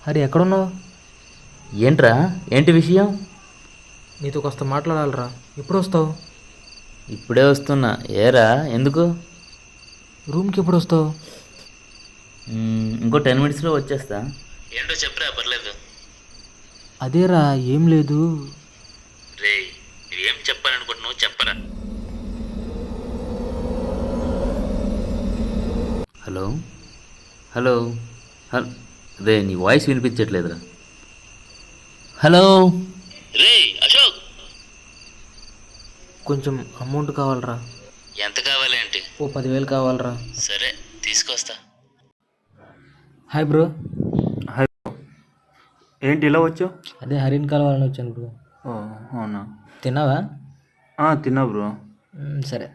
హరి ఎక్కడున్నావు? ఏంట్రా, ఏంటి విషయం? నీతో కాస్త మాట్లాడాలిరా. ఎప్పుడు వస్తావు? ఇప్పుడే వస్తున్నా. ఏరా, ఎందుకు? రూమ్కి ఎప్పుడు వస్తావు? ఇంకో 10 మినిట్స్లో వచ్చేస్తా. ఏంటో చెప్పరా, పర్లేదు. అదేరా, ఏం లేదు. రే, నువ్వేం చెప్పాలనుకుంటున్నావు చెప్పరా. Hello hello hello. రే, నీ వాయిస్ వినిపించట్లేదురా. హలో. రే అశోక్, కొంచెం అమౌంట్ కావాలరా. ఎంత కావాలి అంటే? ఓ 10,000 కావాలరా. సరే, తీసుకొస్తా. Hi bro. హాయ్. ఏంటి ఇలా వచ్చావు? అదే హరిని కలవాలని వచ్చాను బ్రో. ఓ, అవునా. తిన్నావా? తిన్నా బ్రో. సరే.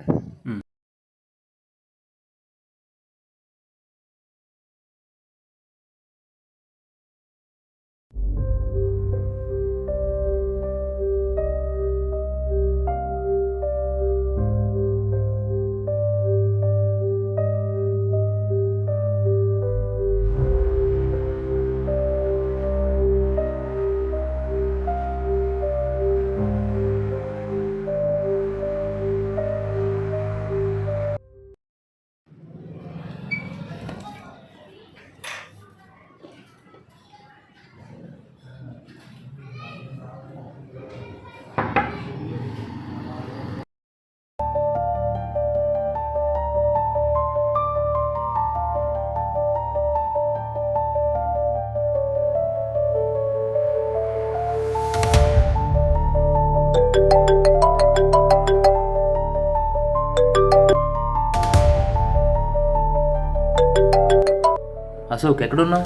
అశోక్, ఎక్కడున్నావు?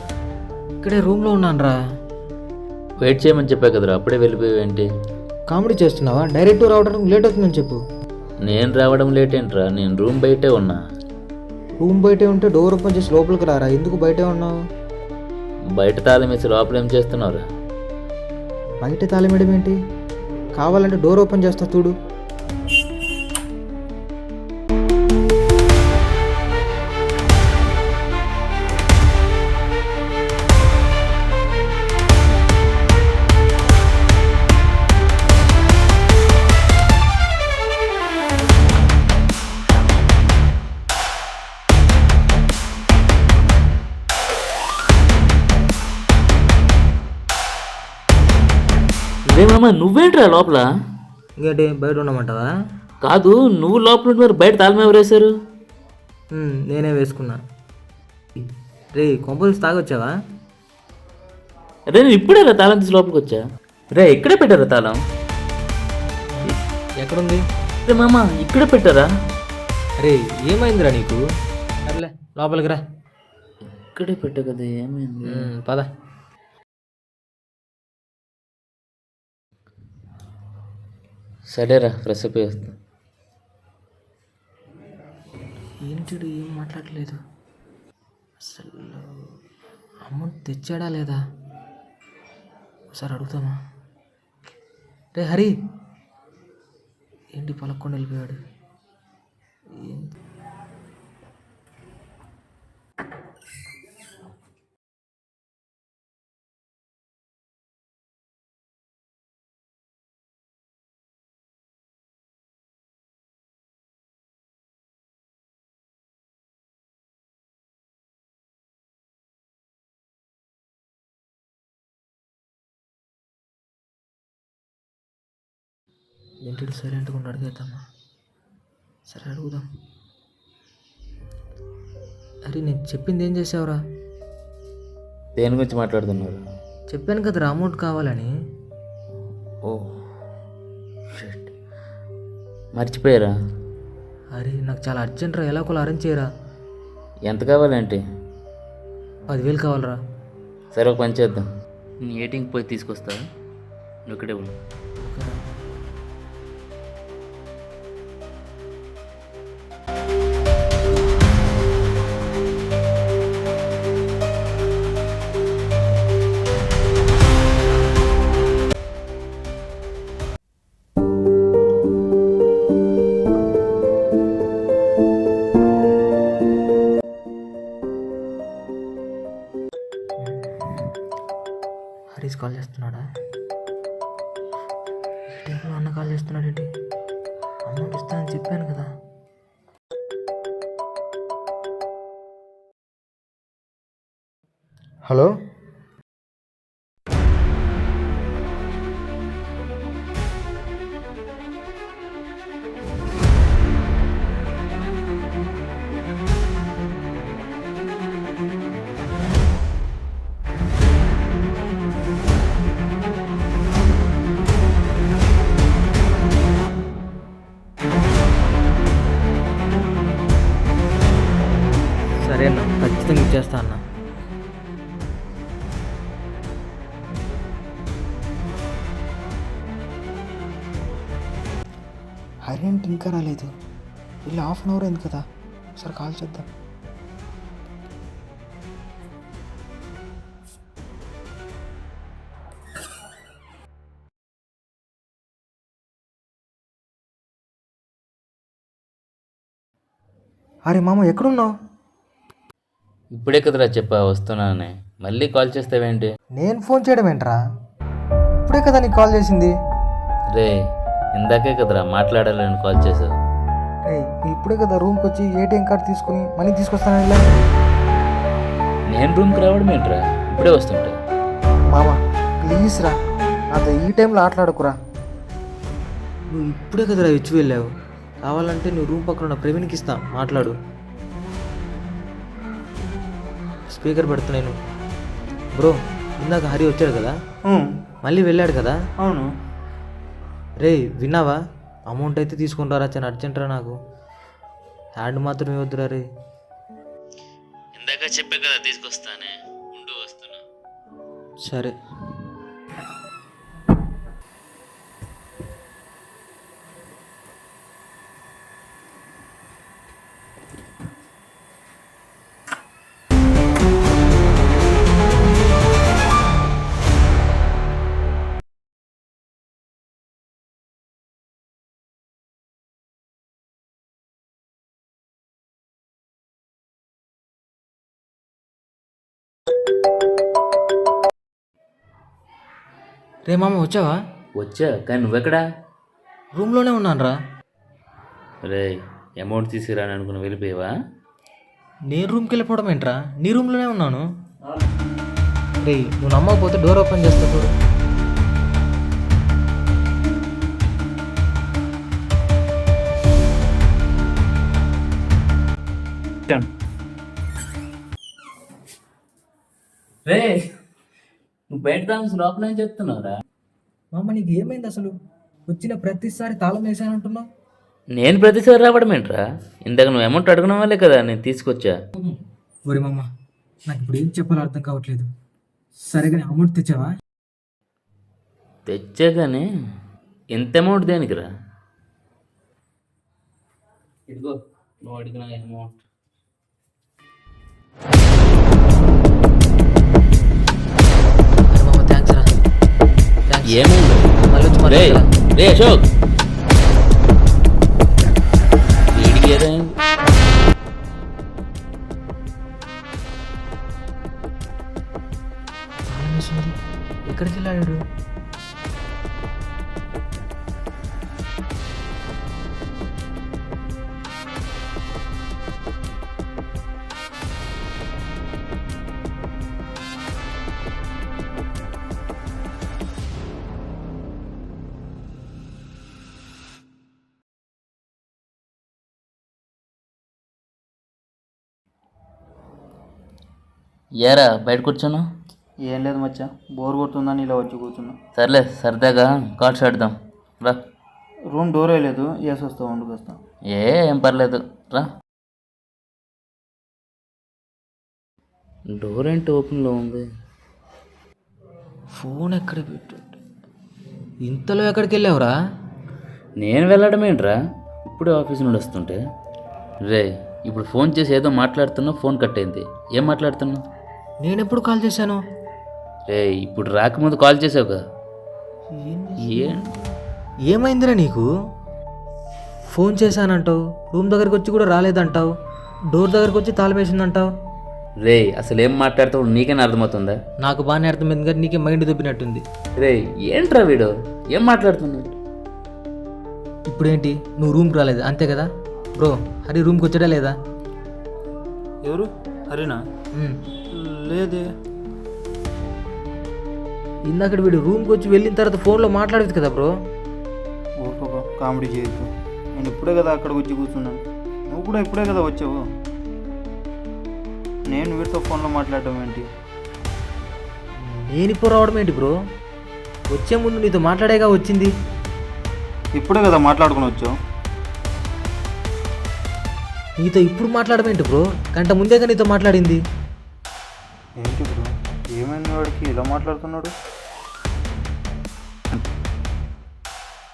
ఇక్కడే రూమ్లో ఉన్నాను రా. వెయిట్ చేయమని చెప్పా కదరా, అప్పుడే వెళ్ళిపోయావేంటి? కామెడీ చేస్తున్నావా? డైరెక్ట్ రావడానికి లేట్ అవుతుందని చెప్పు. నేను రావడం లేట్ ఏంట్రా, నేను రూమ్ బయటే ఉన్నా. రూమ్ బయటే ఉంటే డోర్ ఓపెన్ చేసి లోపలికి రారా. ఎందుకు బయటే ఉన్నావు? బయట తాళం వేసి లోపల ఏం చేస్తున్నావురా? బయట తాళం వేయడం ఏంటి? కావాలంటే డోర్ ఓపెన్ చేస్తా చూడు. రే మామ, నువ్వేంట్రా లోపల? ఇంకేంటి, బయట ఉండమంటావా? కాదు, నువ్వు లోపల ఉంటే మరి బయట తాళం ఎవరు వేశారు? నేనే వేసుకున్నా. రే, కొంపల్స్ తాగొచ్చావా? రే, నేను ఇప్పుడే రా తాళం తీసి లోపలికి వచ్చా. రే, ఇక్కడే పెట్టారా తాళం? ఎక్కడుంది? రే మామ, ఇక్కడే పెట్టారా? అరే, ఏమైందిరా నీకు? సర్లే, లోపలికి రా. ఇక్కడే పెట్టా కదా, ఏమైంది? పద. సరేరా, ఫ్రెష్ అప్ చేస్తా. ఏంటిడు ఏం మాట్లాడలేదు అసలు. అమౌంట్ తెచ్చాడా లేదా ఒకసారి అడుగుతామా? రే హరి, ఏంటి పలక్కుండా వెళ్ళిపోయాడు? ఏంటి? ఏంటి సైలెంట్గా ఉండి అడిగేద్దామా? సరే, అడుగుదాం. అరే, నేను చెప్పింది ఏం చేసావురా? దేని గురించి మాట్లాడుతున్నారు? చెప్పాను కదరా, అమౌంట్ కావాలని. ఓ షిట్, మర్చిపోయారా? అరే, నాకు చాలా అర్జెంట్ రా. ఎలా ఒకలా అరేంజ్ చేయరా. ఎంత కావాలంటే? 10,000 కావాలరా. సరే, ఒక పని చేద్దాం. నీ ఏటీఎంకి పోయి తీసుకొస్తా, నువ్వు ఇక్కడే ఉండు. ఓకేరా. కాల్ చేస్తున్నాడా? ఈ టైంలో అన్న కాల్ చేస్తున్నాడు ఏంటి? అమౌంట్ ఇస్తానని చెప్పాను కదా. హలో, సరే అన్న, ఖచ్చితంగా ఇచ్చేస్తా అన్న. హరేంటి ఇంకా రాలేదు? వెళ్ళి హాఫ్ అన్ అవర్ అయింది కదా, ఒకసారి కాల్ చేద్దాం. అరే మామ, ఎక్కడున్నావు? ఇప్పుడే కదరా చెప్పా వస్తున్నానని, మళ్ళీ కాల్ చేస్తావేంటి? నేను ఫోన్ చేయడం ఏంట్రా? ఇప్పుడే కదా నీకు కాల్ చేసింది. రే, ఇందాకే కదరా మాట్లాడాలని కాల్ చేసావు. ఇప్పుడే కదా రూమ్కి వచ్చి ఏటీఎం కార్డు తీసుకుని మనీ తీసుకొస్తాను. నేను రూమ్కి రావడం ఏంట్రా, ఇప్పుడే వస్తుంటా. మామ ప్లీజ్ రా, నాతో ఈ టైంలో ఆటలాడుకురా. నువ్వు ఇప్పుడే కదరా ఇచ్చి వెళ్ళావు. కావాలంటే నువ్వు రూమ్ పక్కన ఉన్న ప్రవీణ్కి ఇస్తా, మాట్లాడు. స్పీకర్ పెడుతున్నాను. బ్రో, ఇందాక హరి వచ్చాడు కదా, మళ్ళీ వెళ్ళాడు కదా. అవును. రే విన్నావా? అమౌంట్ అయితే తీసుకుని రారా, చాలా అర్జెంట్ రా నాకు. హ్యాండ్ మాత్రమే వద్దురా రే. ఇందాక చెప్పే కదా తీసుకొస్తానే, ఉండు వస్తున్నా. సరే. రే మామ, వచ్చావా? వచ్చా, కానీ నువ్వెక్కడా? రూమ్లోనే ఉన్నాను రా. రే, అమౌంట్ తీసుకురాని అనుకుని వెళ్ళిపోయావా? నేను రూమ్కి వెళ్ళిపోవడం ఏంట్రా, నీ రూమ్లోనే ఉన్నాను. రే, నువ్వు నమ్మకపోతే డోర్ ఓపెన్ చేస్తా చూడు. రే, నువ్వు బయట తామసి లోపల ఏం చెప్తున్నావురా? మామ నీకు ఏమైంది అసలు? వచ్చిన ప్రతిసారి తాళం వేసానంటున్నావు. నేను ప్రతిసారి రావడం ఏంట్రా? ఇందాక నువ్వు అమౌంట్ అడగడం వల్లే కదా నేను తీసుకొచ్చా. ఒరే మామ, నాకు ఇప్పుడు ఏం చెప్పాలో అర్థం కావట్లేదు. సరేగానే అమౌంట్ తెచ్చావా? తెచ్చా కానీ ఎంత అమౌంట్ దేనికిరా? ఇదిగో నువ్వు అడిగిన అమౌంట్. ఏమైంది? రే రే అశోక్, వీడికి ఏదైంది? ఎక్కడికి వెళ్ళాడు? ఏరా బయట కూర్చోను? ఏం లేదు మచ్చా, బోర్ కొడుతుందని ఇలా వచ్చి కూర్చున్నా. సర్లే, సరదాగా కార్డ్స్ ఆడదాం రా. రూమ్ డోర్ వేయలేదు, వేసి వస్తా, వండుకొస్తా. ఏం పర్లేదు రా. డోర్ ఏంటి ఓపెన్లో ఉంది? ఫోన్ ఎక్కడ పెట్టు? ఇంతలో ఎక్కడికి వెళ్ళావురా? నేను వెళ్ళడం ఏంట్రా, ఇప్పుడే ఆఫీస్ నుండి వస్తుంటే. రే, ఇప్పుడు ఫోన్ చేసి ఏదో మాట్లాడుతున్నావు, ఫోన్ కట్ అయింది. ఏం మాట్లాడుతున్నావు? నేను ఎప్పుడు కాల్ చేశాను? రే, ఇప్పుడు రాకముందు కాల్ చేసావుగా. ఏమైందిరా నీకు? ఫోన్ చేశానంటావు, రూమ్ దగ్గరికి వచ్చి కూడా రాలేదంటావు, డోర్ దగ్గరికి వచ్చి తాళం వేసిందంటావు. రే అసలు ఏం మాట్లాడతావు నీకైనా అర్థమవుతుందా? నాకు బాగానే అర్థమైంది కానీ నీకే మైండ్ దొబ్బినట్టుంది. రే ఏంట్రా వీడు ఏం మాట్లాడుతున్నాడు? ఇప్పుడేంటి నువ్వు రూమ్కి రాలేదు అంతే కదా బ్రో? హరి రూమ్కి వచ్చాడా లేదా? ఎవరు? హరినా? ఉమ్. లేదే. ఇందాక వీడు రూమ్కి వచ్చి వెళ్ళిన తర్వాత ఫోన్లో మాట్లాడేది కదా బ్రో. ఊరుకోక కామెడీ చేయొద్దు. నేను ఇప్పుడే కదా అక్కడికి వచ్చి కూర్చున్నాను. నువ్వు కూడా ఇప్పుడే కదా వచ్చావు. నేను వీడితో ఫోన్లో మాట్లాడటం ఏంటి? నేను ఇప్పుడు రావడం ఏంటి బ్రో? వచ్చే ముందు నీతో మాట్లాడేగా వచ్చింది. ఇప్పుడే కదా మాట్లాడుకుని వచ్చావు. నీతో ఇప్పుడు మాట్లాడడం ఏంటి బ్రో? గంట ముందేగా నీతో మాట్లాడింది. ఏంటి బ్రో, ఏమైంది వాడికి ఇలా మాట్లాడుతున్నాడు?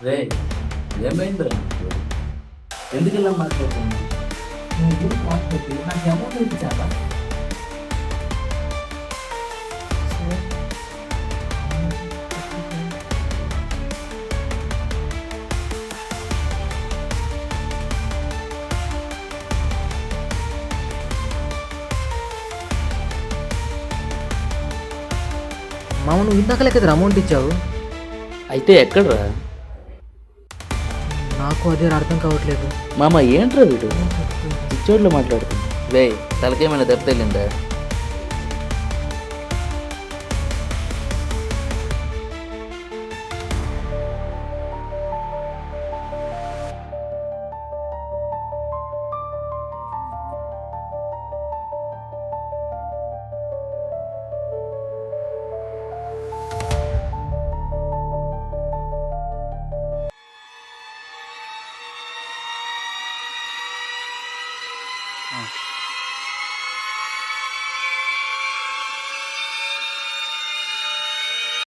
రే ఏమైందిరా? ఎందుకు ఇలా మాట్లాడుతున్నావు? మామ నువ్వు ఇందాకలే కదా అమౌంట్ ఇచ్చావు. అయితే ఎక్కడ్రా? నాకు అదే అర్థం కావట్లేదు. మామ ఏంట్రా వీడు పిచ్చోడ్లో మాట్లాడుతుంది? రే తలకేమైనా దెబ్బ తగిలిందా?